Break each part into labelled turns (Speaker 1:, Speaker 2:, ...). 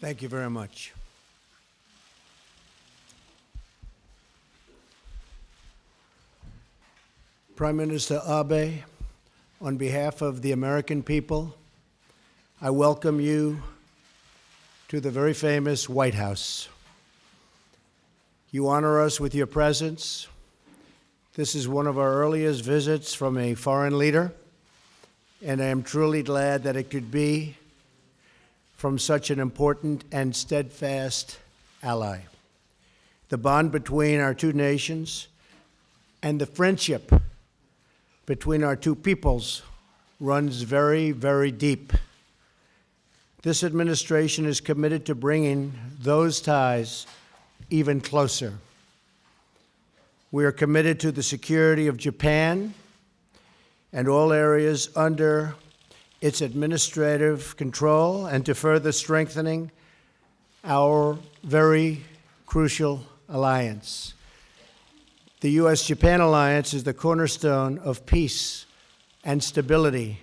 Speaker 1: Thank you very much. Prime Minister Abe, on behalf of the American people, I welcome you to the very famous White House. You honor us with your presence. This is one of our earliest visits from a foreign leader, and I am truly glad that it could be from such an important and steadfast ally. The bond between our two nations and the friendship between our two peoples runs very, very deep. This administration is committed to bringing those ties even closer. We are committed to the security of Japan and all areas under its administrative control, and to further strengthening our very crucial alliance. The U.S.-Japan alliance is the cornerstone of peace and stability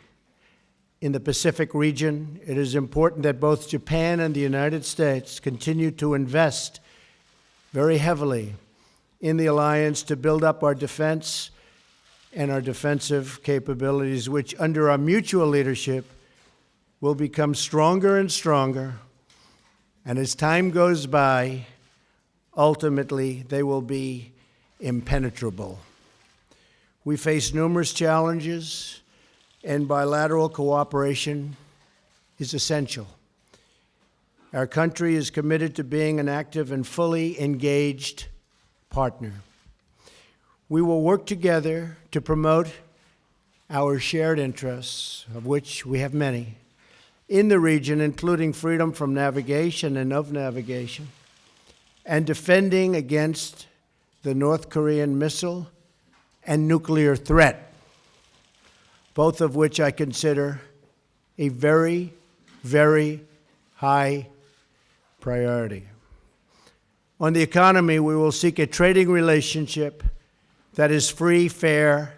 Speaker 1: in the Pacific region. It is important that both Japan and the United States continue to invest very heavily in the alliance to build up our defense and our defensive capabilities, which under our mutual leadership will become stronger and stronger. And as time goes by, ultimately they will be impenetrable. We face numerous challenges, and bilateral cooperation is essential. Our country is committed to being an active and fully engaged partner. We will work together to promote our shared interests, of which we have many, in the region, including freedom from navigation and of navigation, and defending against the North Korean missile and nuclear threat, both of which I consider a very, very high priority. On the economy, we will seek a trading relationship that is free, fair,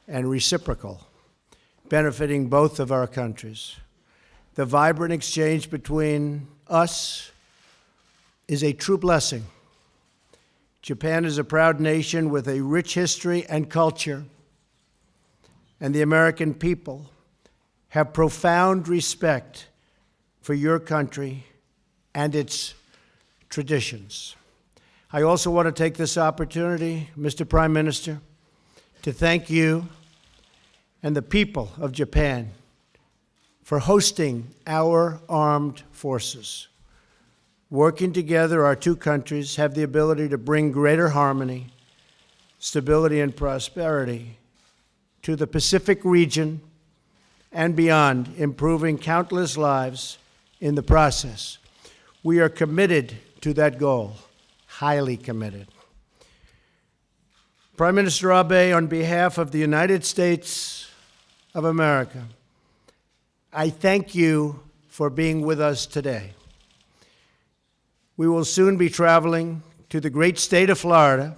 Speaker 1: and reciprocal, benefiting both of our countries. The vibrant exchange between us is a true blessing. Japan is a proud nation with a rich history and culture, and the American people have profound respect for your country and its traditions. I also want to take this opportunity, Mr. Prime Minister, to thank you and the people of Japan for hosting our armed forces. Working together, our two countries have the ability to bring greater harmony, stability, and prosperity to the Pacific region and beyond, improving countless lives in the process. We are committed to that goal. Highly committed. Prime Minister Abe, on behalf of the United States of America, I thank you for being with us today. We will soon be traveling to the great state of Florida,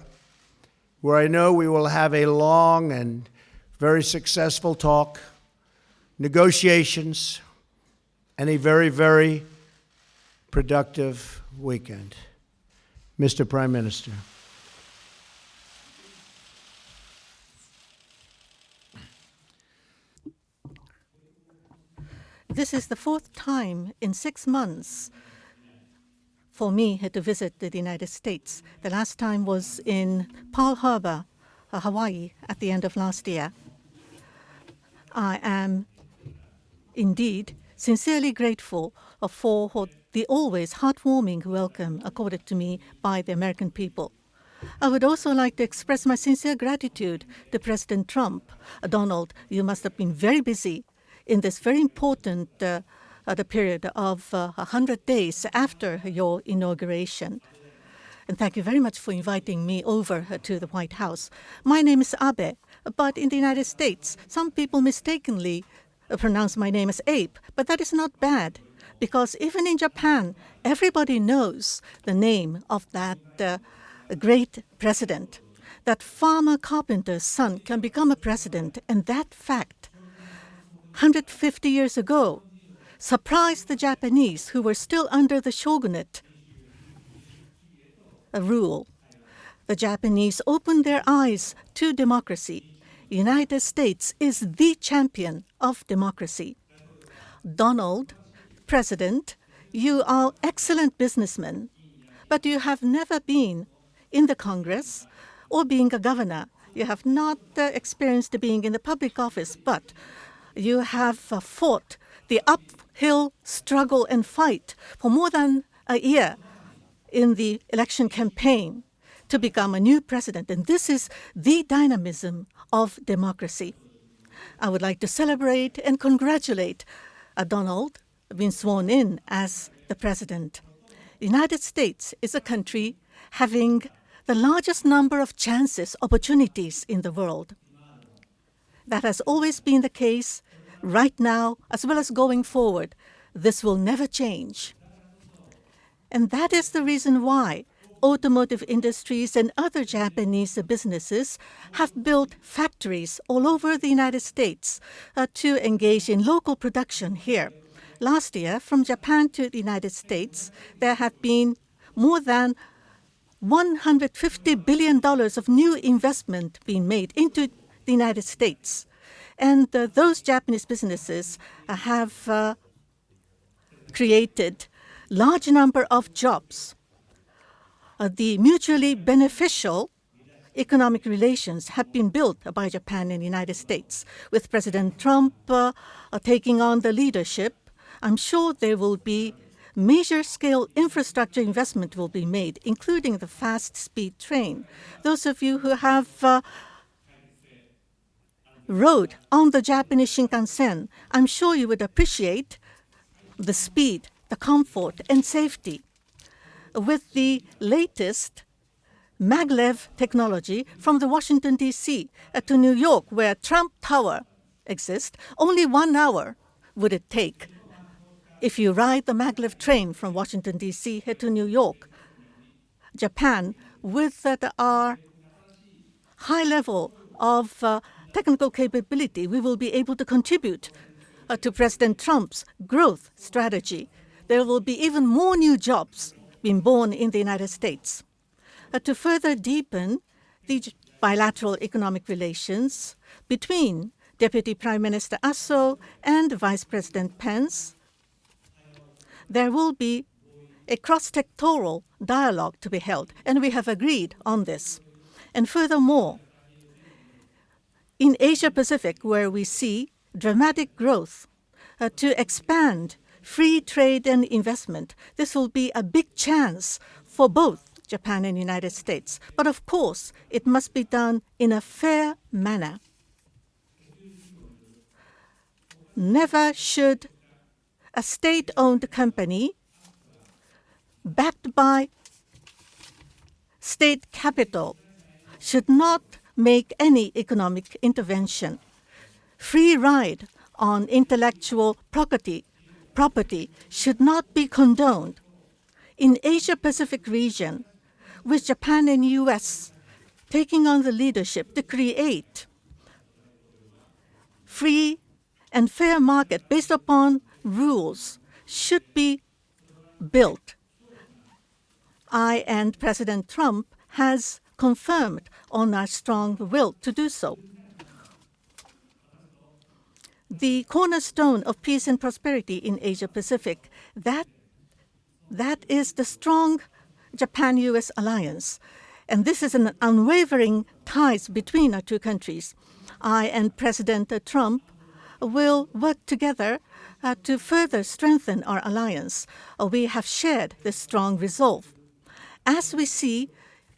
Speaker 1: where I know we will have a long and very successful talk, negotiations, and a very, very productive weekend. Mr. Prime Minister.
Speaker 2: This is the fourth time in 6 months for me to visit the United States. The last time was in Pearl Harbor, Hawaii, at the end of last year. I am indeed sincerely grateful for the always heartwarming welcome accorded to me by the American people. I would also like to express my sincere gratitude to President Trump. Donald, you must have been very busy in this very important the period of 100 days after your inauguration. And thank you very much for inviting me over to the White House. My name is Abe, but in the United States, some people mistakenly pronounce my name as Abe, but that is not bad, because even in Japan, everybody knows the name of that great president. That farmer carpenter's son can become a president, and that fact, 150 years ago, surprised the Japanese who were still under the shogunate rule. The Japanese opened their eyes to democracy. The United States is the champion of democracy. Donald, President, you are excellent businessmen, but you have never been in the Congress or being a governor. You have not experienced being in the public office, but you have fought the uphill struggle and fight for more than a year in the election campaign to become a new president. And this is the dynamism of democracy. I would like to celebrate and congratulate Donald being sworn in as the president. The United States is a country having the largest number of chances, opportunities in the world. That has always been the case right now as well as going forward. This will never change. And that is the reason why automotive industries and other Japanese businesses have built factories all over the United States to engage in local production here. Last year, from Japan to the United States, there have been more than $150 billion of new investment being made into the United States. And those Japanese businesses have created large number of jobs. The mutually beneficial economic relations have been built by Japan and the United States. With President Trump taking on the leadership, I'm sure there will be major scale infrastructure investment will be made, including the fast speed train. Those of you who have rode on the Japanese Shinkansen, I'm sure you would appreciate the speed, the comfort, and safety. With the latest maglev technology from the Washington, D.C. To New York, where Trump Tower exists, only 1 hour would it take if you ride the maglev train from Washington, D.C. to New York. Japan, with our high level of technical capability, we will be able to contribute to President Trump's growth strategy. There will be even more new jobs being born in the United States. To further deepen the bilateral economic relations between Deputy Prime Minister Aso and Vice President Pence, there will be a cross-sectoral dialogue to be held, and we have agreed on this. And furthermore, in Asia-Pacific, where we see dramatic growth, to expand free trade and investment, this will be a big chance for both Japan and the United States. But of course, it must be done in a fair manner. Never should a state-owned company backed by state capital should not make any economic intervention. Free ride on intellectual property should not be condoned. In Asia-Pacific region, with Japan and U.S. taking on the leadership to create free and fair market based upon rules should be built. I and President Trump has confirmed on our strong will to do so. The cornerstone of peace and prosperity in Asia-Pacific, that is the strong Japan-U.S. alliance. And this is an unwavering ties between our two countries. I and President Trump will work together to further strengthen our alliance. We have shared this strong resolve. As we see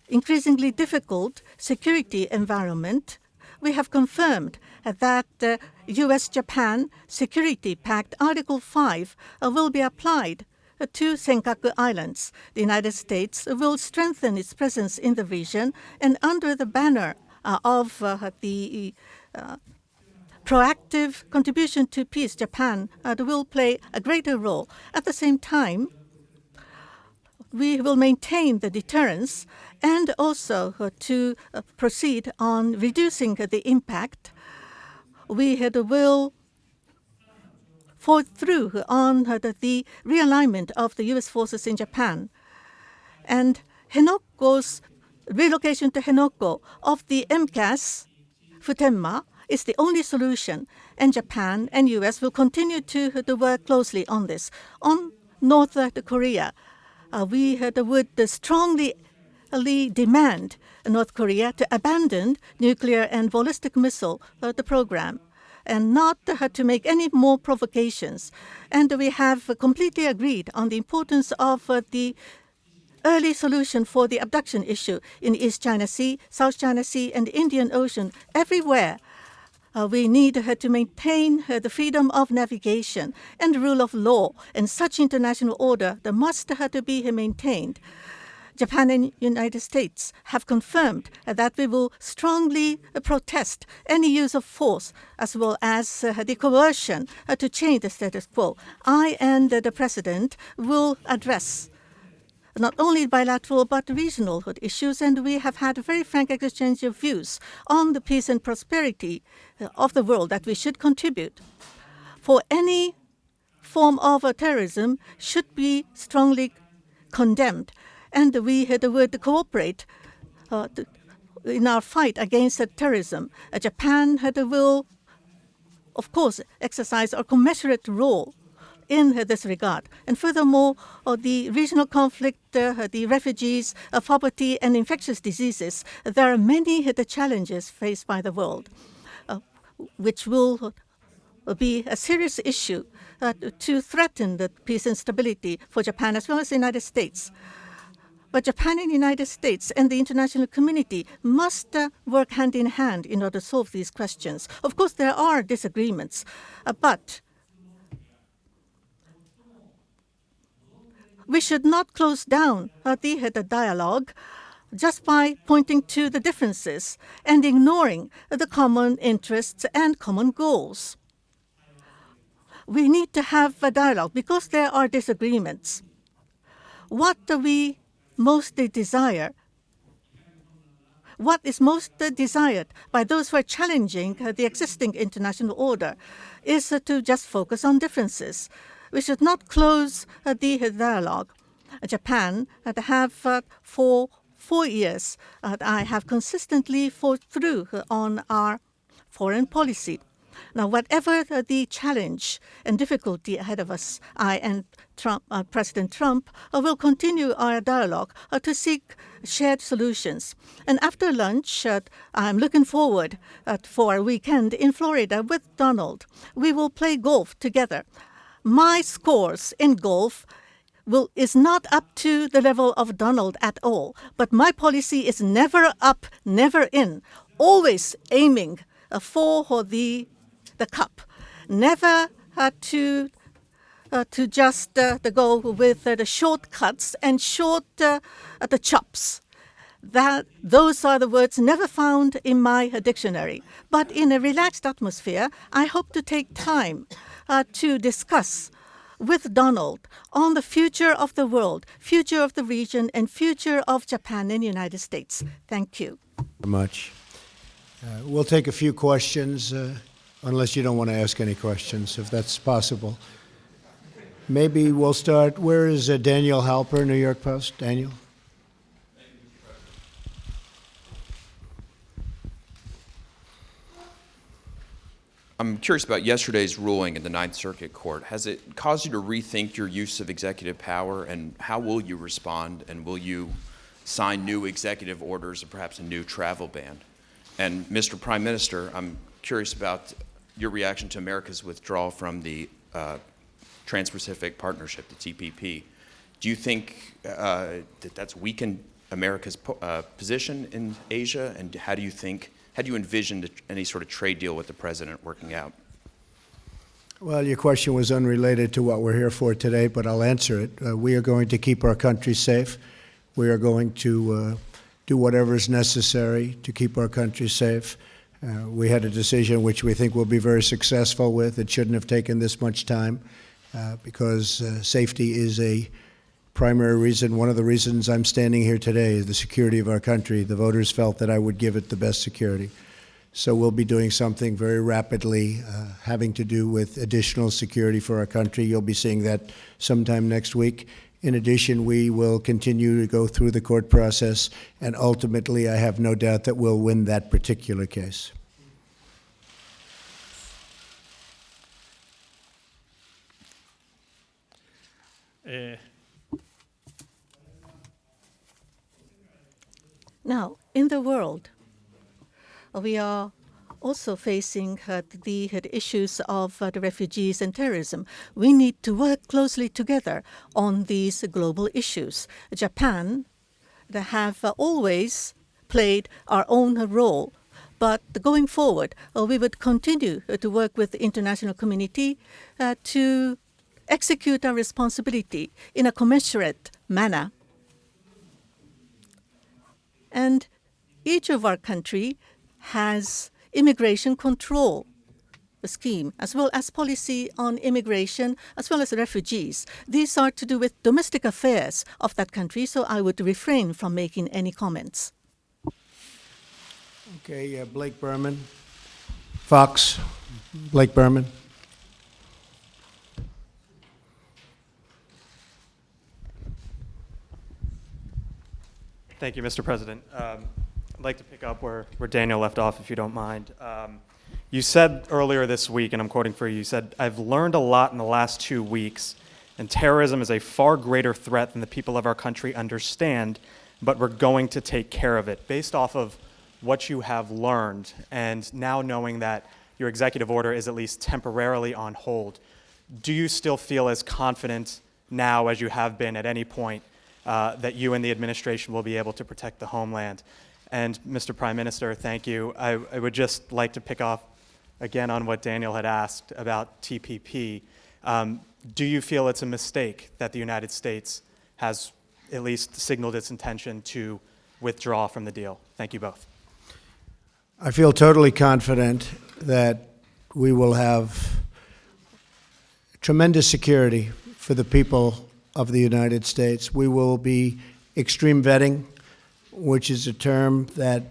Speaker 2: increasingly difficult security environment, we have confirmed that U.S.-Japan Security Pact Article 5 will be applied to Senkaku Islands. The United States will strengthen its presence in the region, and under the banner of the proactive contribution to peace, Japan will play a greater role. At the same time, we will maintain the deterrence and also to proceed on reducing the impact. We will followed through on the realignment of the U.S. forces in Japan. And Henoko's relocation to Henoko of the MCAS Futenma is the only solution, and Japan and U.S. will continue to work closely on this. On North Korea, we would strongly demand North Korea to abandon nuclear and ballistic missile the program and not to make any more provocations. And we have completely agreed on the importance of the early solution for the abduction issue in East China Sea, South China Sea, and the Indian Ocean. Everywhere we need to maintain the freedom of navigation and rule of law, and such international order that must have to be maintained. Japan and United States have confirmed that we will strongly protest any use of force as well as the coercion to change the status quo. I and the President will address not only bilateral but regional issues, and we have had a very frank exchange of views on the peace and prosperity of the world that we should contribute. For any form of terrorism should be strongly condemned, and we would cooperate in our fight against terrorism. Japan will, of course, exercise a commensurate role in this regard. And furthermore, the regional conflict, the refugees, poverty, and infectious diseases, there are many challenges faced by the world, which will be a serious issue to threaten the peace and stability for Japan as well as the United States. But Japan and the United States and the international community must work hand in hand in order to solve these questions. Of course, there are disagreements, but we should not close down the dialogue just by pointing to the differences and ignoring the common interests and common goals. We need to have a dialogue because there are disagreements. What do we mostly desire? What is most desired by those who are challenging the existing international order is to just focus on differences. We should not close the dialogue. Japan have for 4 years, I have consistently fought through on our foreign policy. Now, whatever the challenge and difficulty ahead of us, I and President Trump will continue our dialogue to seek shared solutions. And after lunch, I'm looking forward for a weekend in Florida with Donald. We will play golf together. My scores in golf is not up to the level of Donald at all, but my policy is never up, never in, always aiming for the cup, never to just go with the shortcuts and the chops. Those are the words never found in my dictionary. But in a relaxed atmosphere, I hope to take time to discuss with Donald on the future of the world, future of the region, and future of Japan and the United States. Thank you.
Speaker 1: Very much. We'll take a few questions, unless you don't want to ask any questions, if that's possible. Maybe we'll start. Where is Daniel Halper, New York Post? Daniel?
Speaker 3: I'm curious about yesterday's ruling in the Ninth Circuit Court. Has it caused you to rethink your use of executive power, and how will you respond, and will you sign new executive orders or perhaps a new travel ban? And Mr. Prime Minister, I'm curious about your reaction to America's withdrawal from the Trans-Pacific Partnership, the TPP. Do you think that that's weakened America's position in Asia, and how do you envision any sort of trade deal with the president working out?
Speaker 1: Well, your question was unrelated to what we're here for today, but I'll answer it. We are going to keep our country safe. We are going to do whatever is necessary to keep our country safe. We had a decision which we think we'll be very successful with. It shouldn't have taken this much time because safety is a primary reason. One of the reasons I'm standing here today is the security of our country. The voters felt that I would give it the best security. So we'll be doing something very rapidly having to do with additional security for our country. You'll be seeing that sometime next week. In addition, we will continue to go through the court process, and ultimately, I have no doubt that we'll win that particular case.
Speaker 2: Now, in the world, we are also facing the issues of the refugees and terrorism. We need to work closely together on these global issues. Japan, they have always played our own role, but going forward, we would continue to work with the international community to execute our responsibility in a commensurate manner. And each of our country has immigration control scheme, as well as policy on immigration, as well as refugees. These are to do with domestic affairs of that country, so I would refrain from making any comments.
Speaker 1: Okay, Blake Berman. Fox. Blake Berman.
Speaker 4: Thank you, Mr. President. I'd like to pick up where Daniel left off, if you don't mind. You said earlier this week, and I'm quoting for you, you said, "I've learned a lot in the last 2 weeks, and terrorism is a far greater threat than the people of our country understand, but we're going to take care of it." Based off of what you have learned, and now knowing that your executive order is at least temporarily on hold, do you still feel as confident now as you have been at any point that you and the administration will be able to protect the homeland? And Mr. Prime Minister, thank you. I would just like to pick off again on what Daniel had asked about TPP. Do you feel it's a mistake that the United States has at least signaled its intention to withdraw from the deal? Thank you both.
Speaker 1: I feel totally confident that we will have tremendous security for the people of the United States. We will be extreme vetting, which is a term that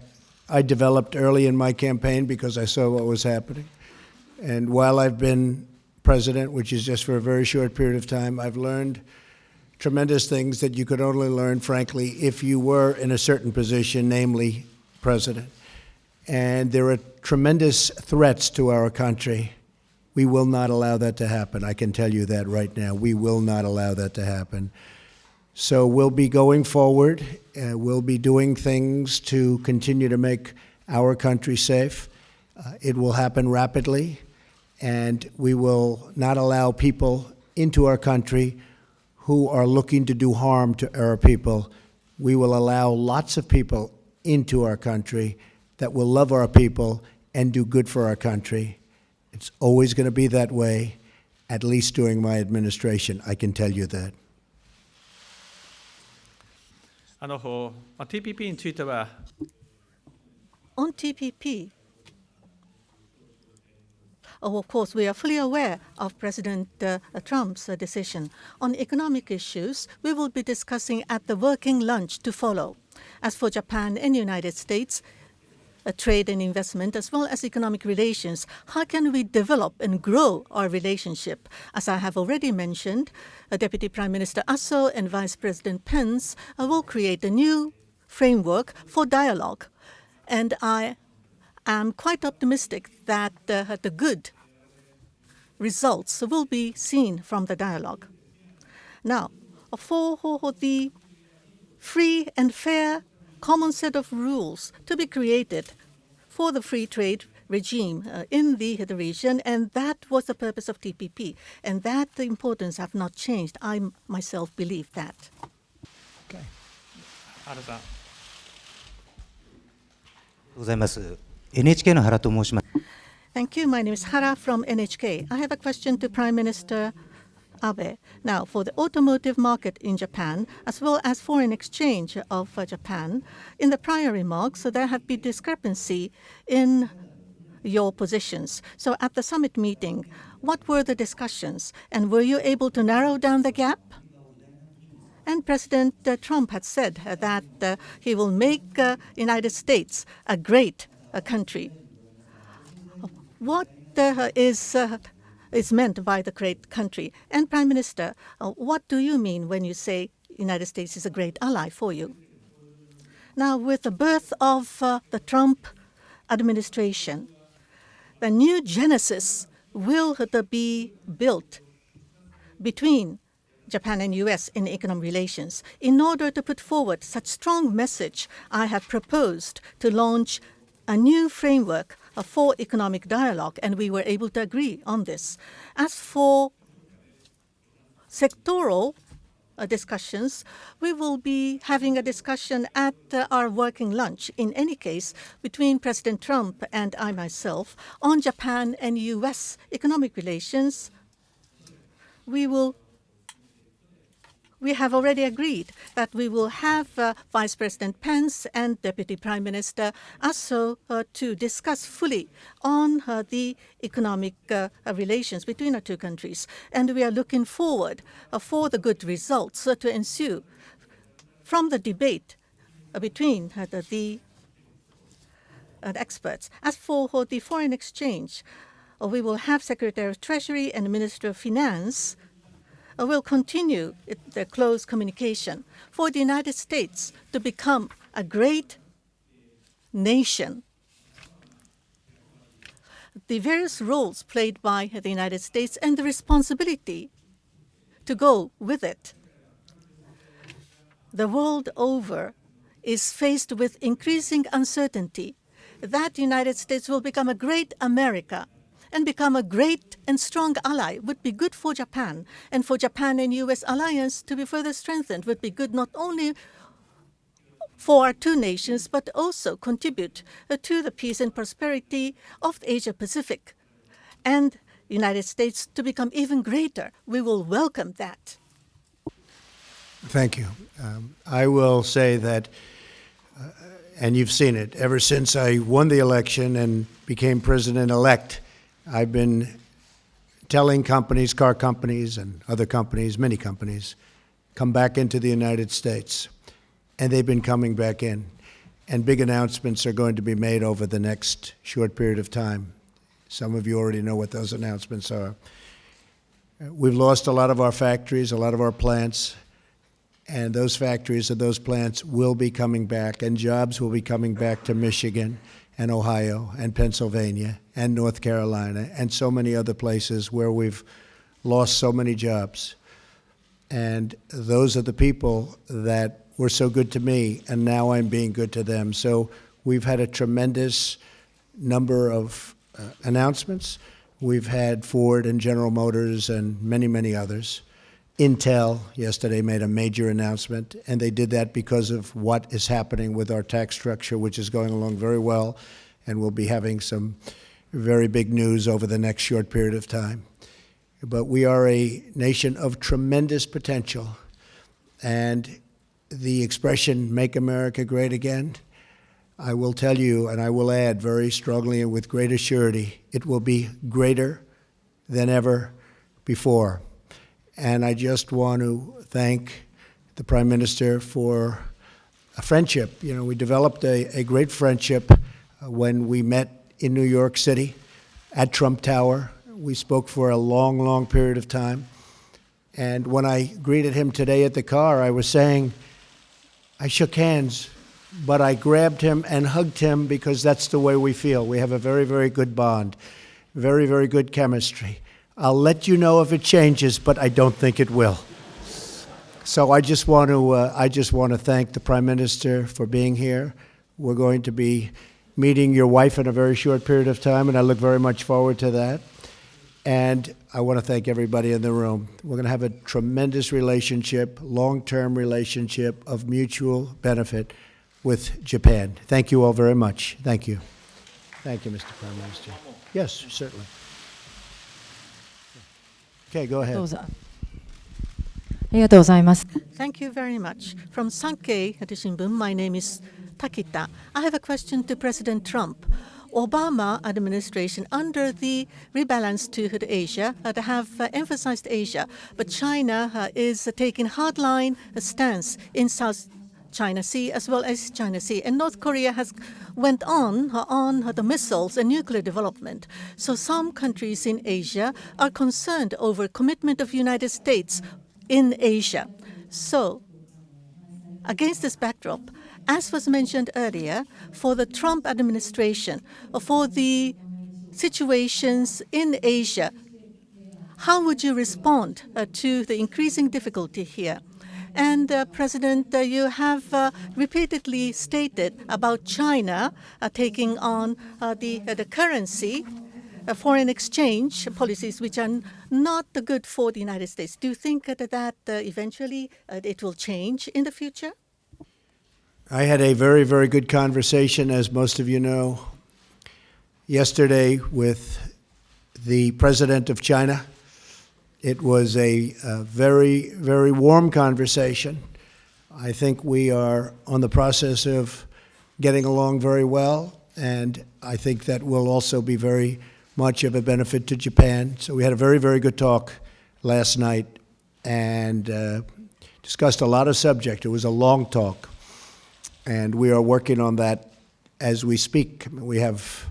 Speaker 1: I developed early in my campaign because I saw what was happening. And while I've been president, which is just for a very short period of time, I've learned tremendous things that you could only learn, frankly, if you were in a certain position, namely president. And there are tremendous threats to our country. We will not allow that to happen. I can tell you that right now. We will not allow that to happen. So we'll be going forward. We'll be doing things to continue to make our country safe. It will happen rapidly, and we will not allow people into our country who are looking to do harm to our people. We will allow lots of people into our country that will love our people and do good for our country. It's always going to be that way, at least during my administration. I can tell you that.
Speaker 5: TPP については
Speaker 2: On TPP, of course, we are fully aware of President Trump's decision. On economic issues, we will be discussing at the working lunch to follow. As for Japan and the United States, trade and investment, as well as economic relations, how can we develop and grow our relationship? As I have already mentioned, Deputy Prime Minister Aso and Vice President Pence will create a new framework for dialogue. And I am quite optimistic that the good results will be seen from the dialogue. Now, for the free and fair common set of rules to be created for the free trade regime in the region, and that was the purpose of TPP, and that the importance have not changed. I myself believe that.
Speaker 1: Okay.
Speaker 5: 原さん。
Speaker 6: ございます。NHK の原と申します。
Speaker 2: Thank you. My name is Hara from NHK. I have a question to Prime Minister Abe. Now, for the automotive market in Japan, as well as foreign exchange of Japan, in the prior remarks, there have been discrepancy in your positions. So at the summit meeting, what were the discussions? And were you able to narrow down the gap? And President Trump had said that he will make United States a great country. what is meant by the great country? And Prime Minister, what do you mean when you say United States is a great ally for you? Now, with the birth of the Trump administration, the new genesis will be built between Japan and U.S. in economic relations. In order to put forward such strong message, I have proposed to launch a new framework for economic dialogue, and we were able to agree on this. As for sectoral discussions, we will be having a discussion at our working lunch, in any case, between President Trump and I myself on Japan and U.S. economic relations. We have already agreed that we will have Vice President Pence and Deputy Prime Minister Aso to discuss fully on the economic relations between our two countries. And we are looking forward for the good results to ensue from the debate between the experts. As for the foreign exchange, we will have Secretary of Treasury and Minister of Finance will continue their close communication for the United States to become a great nation. The various roles played by the United States and the responsibility to go with it. The world over is faced with increasing uncertainty that the United States will become a great America and become a great and strong ally would be good for Japan. And for Japan and U.S. alliance to be further strengthened would be good not only for our two nations, but also contribute to the peace and prosperity of the Asia-Pacific. And the United States to become even greater. We will welcome that.
Speaker 1: Thank you. I will say that, and you've seen it, ever since I won the election and became president-elect, I've been telling companies, car companies and other companies, many companies, come back into the United States. And they've been coming back in. And big announcements are going to be made over the next short period of time. Some of you already know what those announcements are. We've lost a lot of our factories, a lot of our plants, and those factories and those plants will be coming back, and jobs will be coming back to Michigan and Ohio and Pennsylvania and North Carolina and so many other places where we've lost so many jobs. And those are the people that were so good to me, and now I'm being good to them. So we've had a tremendous number of announcements. We've had Ford and General Motors and many, many others. Intel yesterday made a major announcement, and they did that because of what is happening with our tax structure, which is going along very well, and we'll be having some very big news over the next short period of time. But we are a nation of tremendous potential, and the expression, "Make America Great Again," I will tell you, and I will add very strongly and with great assurity, it will be greater than ever before. And I just want to thank the Prime Minister for a friendship. You know, we developed a great friendship when we met in New York City at Trump Tower. We spoke for a long, long period of time. And when I greeted him today at the car, I was saying, I shook hands, but I grabbed him and hugged him because that's the way we feel. We have a very, very good bond, very, very good chemistry. I'll let you know if it changes, but I don't think it will. So I just want to thank the Prime Minister for being here. We're going to be meeting your wife in a very short period of time, and I look very much forward to that. And I want to thank everybody in the room. We're going to have a tremendous relationship, long-term relationship of mutual benefit with Japan. Thank you all very much. Thank you. Thank you, Mr. Prime Minister. Yes, certainly. Okay, go ahead.
Speaker 7: どうぞ。ありがとうございます。
Speaker 2: Thank you very much. From Sankei Shimbun, my name is Takita. I have a question to President Trump. Obama administration, under the rebalance to Asia, have emphasized Asia, but China is taking hardline stance in South China Sea as well as China Sea. And North Korea has went on the missiles and nuclear development. So some countries in Asia are concerned over commitment of United States in Asia. So against this backdrop, as was mentioned earlier, for the Trump administration, for the situations in Asia, how would you respond to the increasing difficulty here? And President, you have repeatedly stated about China taking on the currency, foreign exchange policies which are not good for the United States. Do you think that eventually it will change in the future?
Speaker 1: I had a very, very good conversation, as most of you know, yesterday with the president of China. It was a very, very warm conversation. I think we are on the process of getting along very well, and I think that will also be very much of a benefit to Japan. So we had a very, very good talk last night and discussed a lot of subject. It was a long talk, and we are working on that as we speak. We have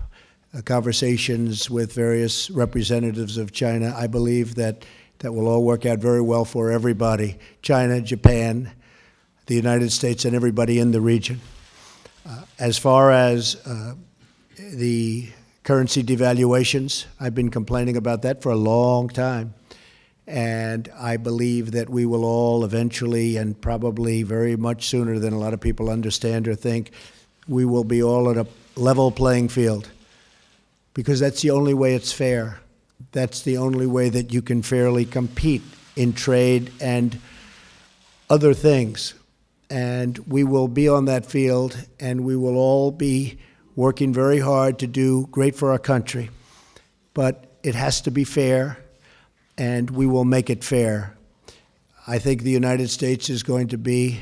Speaker 1: conversations with various representatives of China. I believe that will all work out very well for everybody, China, Japan, the United States, and everybody in the region. As far as the currency devaluations, I've been complaining about that for a long time. And I believe that we will all eventually, and probably very much sooner than a lot of people understand or think, we will be all at a level playing field, because that's the only way it's fair. That's the only way that you can fairly compete in trade and other things. And we will be on that field, and we will all be working very hard to do great for our country. But it has to be fair, and we will make it fair. I think the United States is going to be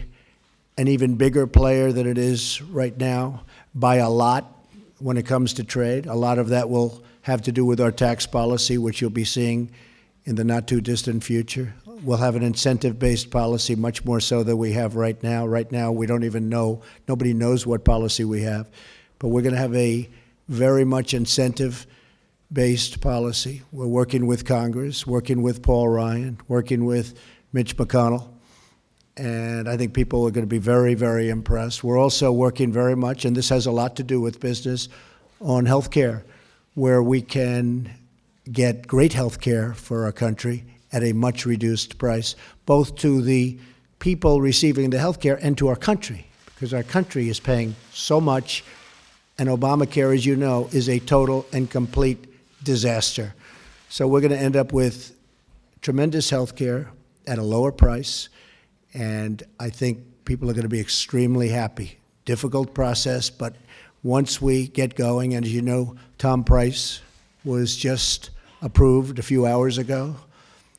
Speaker 1: an even bigger player than it is right now by a lot when it comes to trade. A lot of that will have to do with our tax policy, which you'll be seeing in the not-too-distant future. We'll have an incentive-based policy, much more so than we have right now. Right now, we don't even know. Nobody knows what policy we have. But we're going to have a very much incentive-based policy. We're working with Congress, working with Paul Ryan, working with Mitch McConnell. And I think people are going to be very, very impressed. We're also working very much, and this has a lot to do with business, on health care, where we can get great health care for our country at a much reduced price, both to the people receiving the health care and to our country, because our country is paying so much, and Obamacare, as you know, is a total and complete disaster. So we're going to end up with tremendous health care at a lower price, and I think people are going to be extremely happy. Difficult process, but once we get going, and as you know, Tom Price was just approved a few hours ago,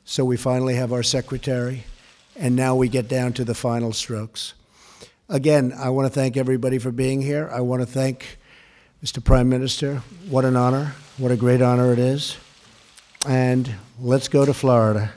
Speaker 1: so we finally have our secretary, and now we get down to the final strokes. Again, I want to thank everybody for being here. I want to thank Mr. Prime Minister. What an honor. What a great honor it is. And let's go to Florida.